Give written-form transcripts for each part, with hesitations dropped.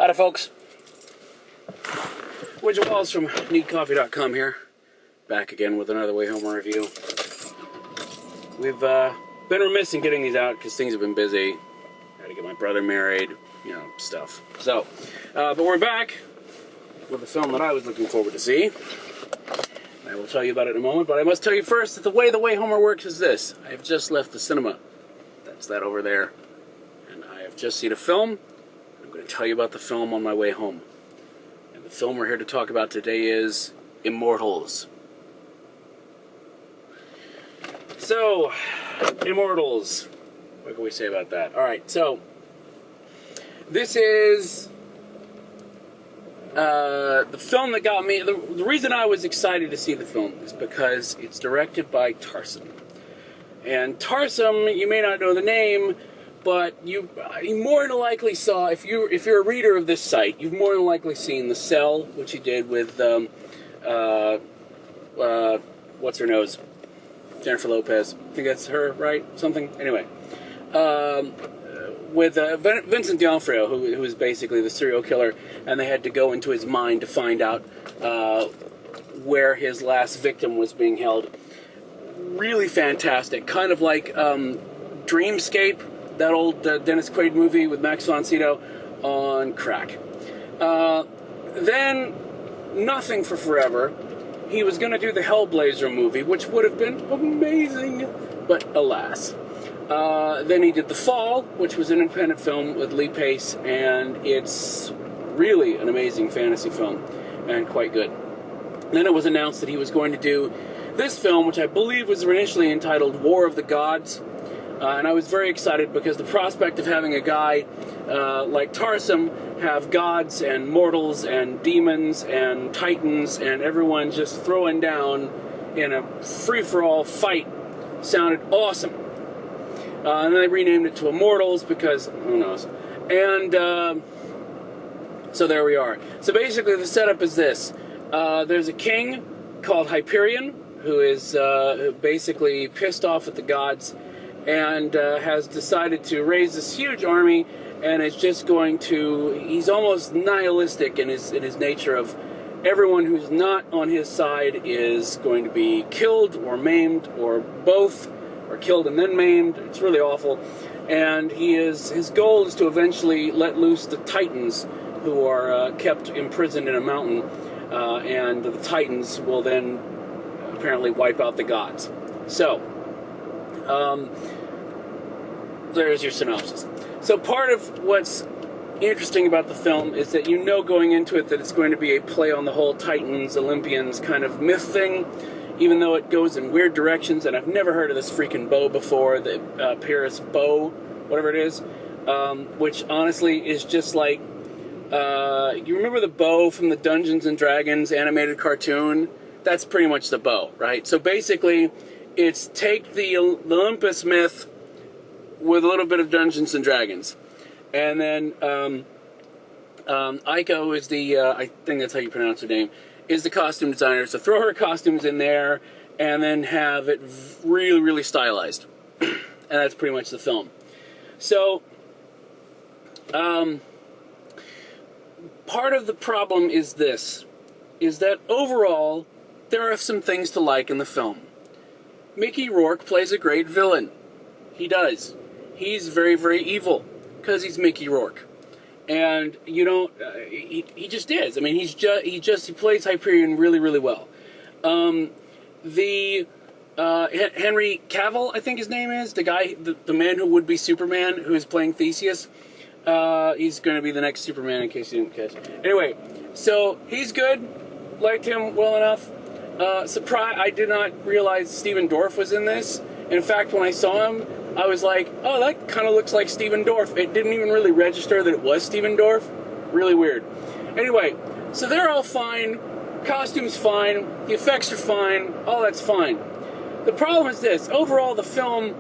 Hi folks, Widget Walls from needcoffee.com here, back again with another Wayhomer review. We've been remiss in getting these out because things have been busy. Had to get my brother married, you know, stuff. So, but we're back with a film that I was looking forward to see. I will tell you about it in a moment, but I must tell you first that the way the Wayhomer works is this. I have just left the cinema. That's that over there. And I have just seen a film. I'm going to tell you about the film on my way home. And the film we're here to talk about today is Immortals. So, Immortals. What can we say about that? Alright, so this is the film that got me. The reason I was excited to see the film is because it's directed by Tarsem. And Tarsem, you may not know the name, but you more than likely saw, if you're a reader of this site, you've more than likely seen The Cell, which he did with what's her nose, Jennifer Lopez. I think that's her, right? Something. Anyway, with Vincent D'Onofrio, who is basically the serial killer, and they had to go into his mind to find out where his last victim was being held. Really fantastic, kind of like Dreamscape, that old Dennis Quaid movie with Max von Sydow on crack. Then, nothing for forever. He was going to do the Hellblazer movie, which would have been amazing, but alas. Then he did The Fall, which was an independent film with Lee Pace, and it's really an amazing fantasy film, and quite good. Then it was announced that he was going to do this film, which I believe was initially entitled War of the Gods, and I was very excited because the prospect of having a guy like Tarsem have gods and mortals and demons and titans and everyone just throwing down in a free-for-all fight sounded awesome. And then they renamed it to Immortals because, who knows. And so there we are. So basically the setup is this. There's a king called Hyperion who is basically pissed off at the gods and has decided to raise this huge army and is just going to, he's almost nihilistic in his nature of everyone who's not on his side is going to be killed or maimed or both, or killed and then maimed. It's really awful. And his goal is to eventually let loose the Titans who are kept imprisoned in a mountain, and the Titans will then apparently wipe out the gods. So, there's your synopsis. So part of what's interesting about the film is that you know going into it that it's going to be a play on the whole Titans, Olympians kind of myth thing, even though it goes in weird directions, and I've never heard of this freaking bow before, the Paris bow, whatever it is, which honestly is just like, you remember the bow from the Dungeons and Dragons animated cartoon? That's pretty much the bow, right? So basically, it's take the Olympus myth with a little bit of Dungeons and Dragons. And then Aiko is the, I think that's how you pronounce her name, is the costume designer. So throw her costumes in there and then have it really, really stylized. And that's pretty much the film. So, part of the problem is this, is that overall, there are some things to like in the film. Mickey Rourke plays a great villain. He does. He's very, very evil, because he's Mickey Rourke. And, you know, he just is. I mean, he plays Hyperion really, really well. Henry Cavill, I think his name is, the guy, the man who would be Superman, who is playing Theseus, he's going to be the next Superman, in case you didn't catch. Anyway, so he's good, liked him well enough. Surprise! I did not realize Stephen Dorff was in this. In fact, when I saw him, I was like, oh, that kind of looks like Stephen Dorff. It didn't even really register that it was Stephen Dorff. Really weird. Anyway, so they're all fine. Costume's fine. The effects are fine. All that's fine. The problem is this. Overall, the film,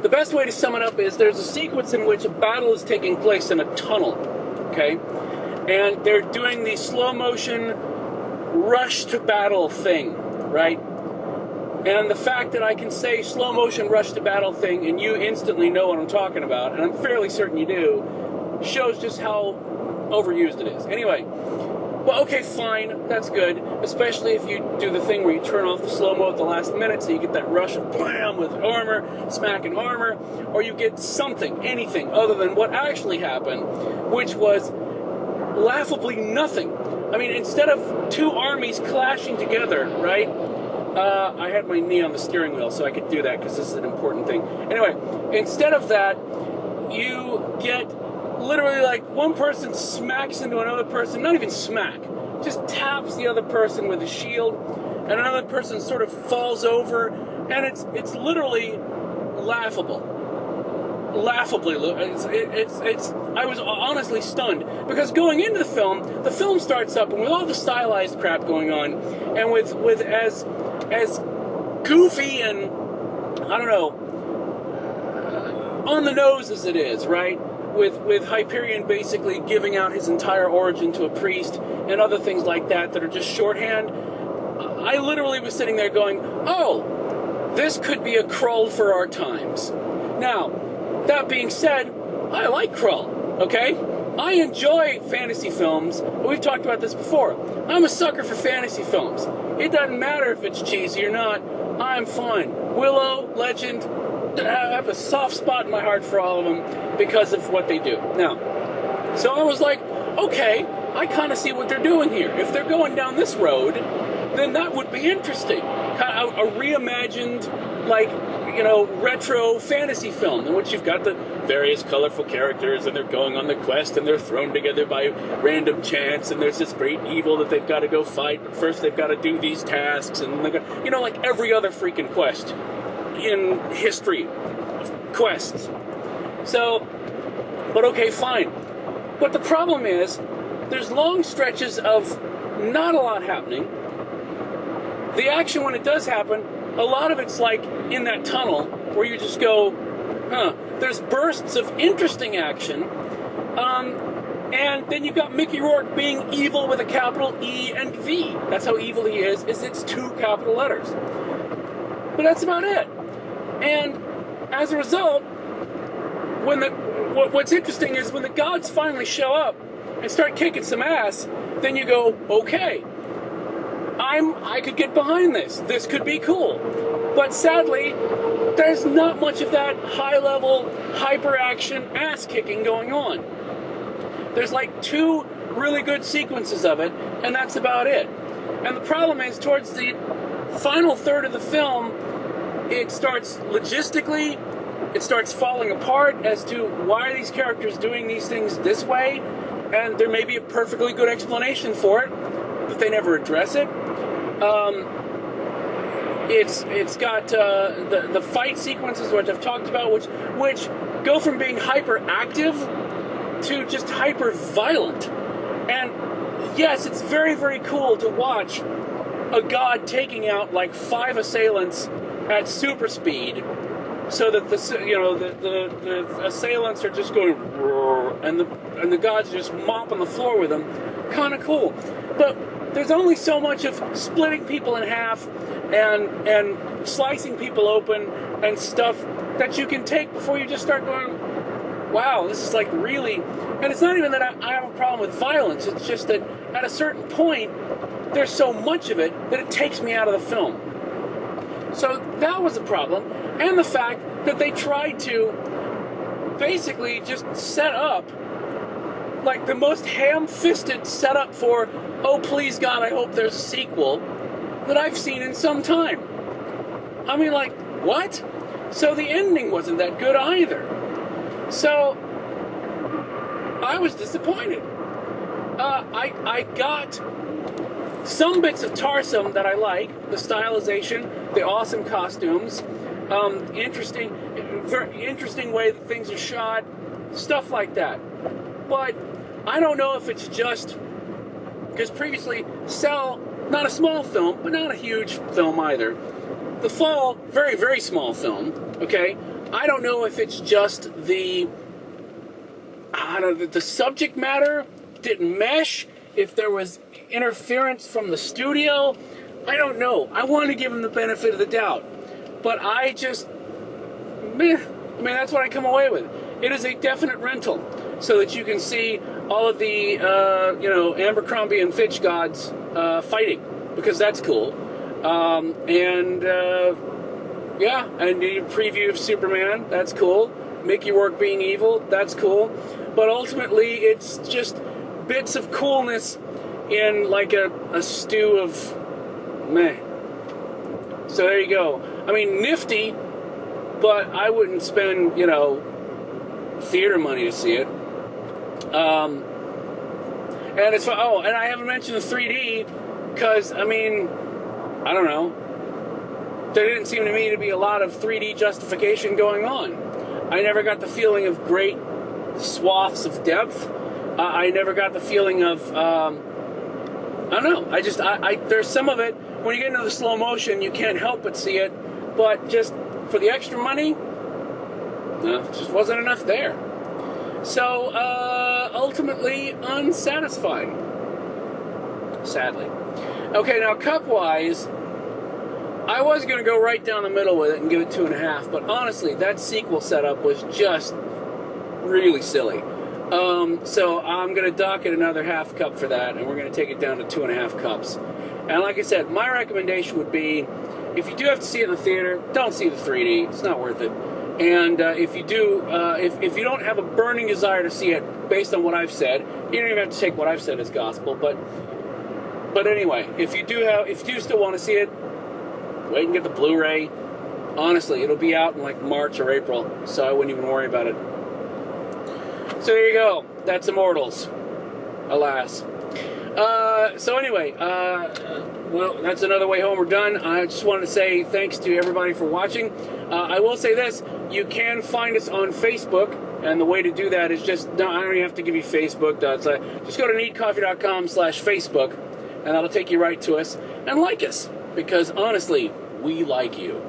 the best way to sum it up is there's a sequence in which a battle is taking place in a tunnel. Okay? And they're doing the slow motion rush to battle thing, right? And the fact that I can say slow motion rush to battle thing and you instantly know what I'm talking about, and I'm fairly certain you do, shows just how overused it is. Anyway, well, okay, fine, that's good, especially if you do the thing where you turn off the slow-mo at the last minute so you get that rush of blam with armor, smacking armor, or you get something, anything other than what actually happened, which was laughably nothing. I mean, instead of two armies clashing together, right? I had my knee on the steering wheel, so I could do that because this is an important thing. Anyway, instead of that, you get literally like one person smacks into another person, not even smack, just taps the other person with a shield, and another person sort of falls over, and it's literally laughable. Laughably, it's I was honestly stunned, because going into the film starts up, and with all the stylized crap going on, and with as goofy and, I don't know, on the nose as it is, right? With Hyperion basically giving out his entire origin to a priest and other things like that are just shorthand, I literally was sitting there going, oh, this could be a Krull for our times. Now, that being said, I like Krull, okay? I enjoy fantasy films. We've talked about this before. I'm a sucker for fantasy films. It doesn't matter if it's cheesy or not. I'm fine. Willow, Legend, I have a soft spot in my heart for all of them because of what they do. Now, so I was like, okay, I kind of see what they're doing here. If they're going down this road, then that would be interesting. A reimagined, like, you know, retro fantasy film in which you've got the various colorful characters and they're going on the quest and they're thrown together by random chance and there's this great evil that they've got to go fight, but first they've got to do these tasks and they got, you know, like every other freaking quest in history of quests. So, but okay, fine. But the problem is, there's long stretches of not a lot happening. The action, when it does happen, a lot of it's like in that tunnel where you just go, huh. There's bursts of interesting action, and then you've got Mickey Rourke being evil with a capital E and V. That's how evil he is it's two capital letters. But that's about it. And as a result, what's interesting is when the gods finally show up and start kicking some ass, then you go, okay, I could get behind this. This could be cool. But sadly, there's not much of that high-level, hyper-action ass-kicking going on. There's like two really good sequences of it, and that's about it. And the problem is, towards the final third of the film, it starts logistically, it starts falling apart as to why are these characters doing these things this way, and there may be a perfectly good explanation for it, but they never address it. It's got the fight sequences, which I've talked about, which go from being hyper-active to just hyper-violent. And yes, it's very, very cool to watch a god taking out like 5 assailants at super speed, so that the assailants are just going and the gods are just mopping the floor with them. Kind of cool, but there's only so much of splitting people in half and slicing people open and stuff that you can take before you just start going, wow, this is like really... And it's not even that I have a problem with violence, it's just that at a certain point, there's so much of it that it takes me out of the film. So that was a problem, and the fact that they tried to basically just set up like the most ham-fisted setup for, oh please God, I hope there's a sequel, that I've seen in some time. I mean, like, what? So the ending wasn't that good either. So I was disappointed. I got some bits of Tarsum that I like, the stylization, the awesome costumes, very interesting way that things are shot, stuff like that. But I don't know if it's just because previously Cell, not a small film, but not a huge film either. The Fall, very, very small film, okay? I don't know if it's just the subject matter didn't mesh, if there was interference from the studio. I don't know. I want to give him the benefit of the doubt. But I just, meh. I mean, that's what I come away with. It is a definite rental. so that you can see all of the, Abercrombie and Fitch gods fighting, because that's cool. And a preview of Superman, that's cool. Mickey Rourke being evil, that's cool. But ultimately, it's just bits of coolness in like a stew of meh. So there you go. I mean, nifty, but I wouldn't spend, theater money to see it. And it's and I haven't mentioned the 3D because, I don't know. There didn't seem to me to be a lot of 3D justification going on. I never got the feeling of great swaths of depth. I never got the feeling of, I don't know. There's some of it, when you get into the slow motion, you can't help but see it. But just for the extra money, no, just wasn't enough there. So, ultimately unsatisfied. Sadly. Okay, now cup-wise, I was going to go right down the middle with it and give it 2.5, but honestly, that sequel setup was just really silly. So I'm going to dock it another half cup for that, and we're going to take it down to 2.5 cups. And like I said, my recommendation would be, if you do have to see it in the theater, don't see the 3D. It's not worth it. And if you do, if you don't have a burning desire to see it, based on what I've said, you don't even have to take what I've said as gospel. But anyway, if you do still want to see it, wait and get the Blu-ray. Honestly, it'll be out in like March or April, so I wouldn't even worry about it. So there you go. That's Immortals. Alas. So anyway, well, that's another Wayhomer done. I just wanted to say thanks to everybody for watching. I will say this. You can find us on Facebook, and the way to do that is I don't even have to give you Facebook. Just go to neatcoffee.com/Facebook, and that'll take you right to us. And like us, because honestly, we like you.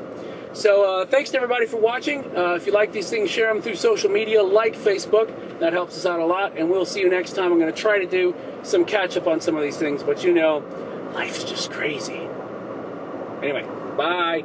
So thanks to everybody for watching. If you like these things, share them through social media, like Facebook. That helps us out a lot, and we'll see you next time. I'm going to try to do some catch-up on some of these things, but life's just crazy. Anyway, bye.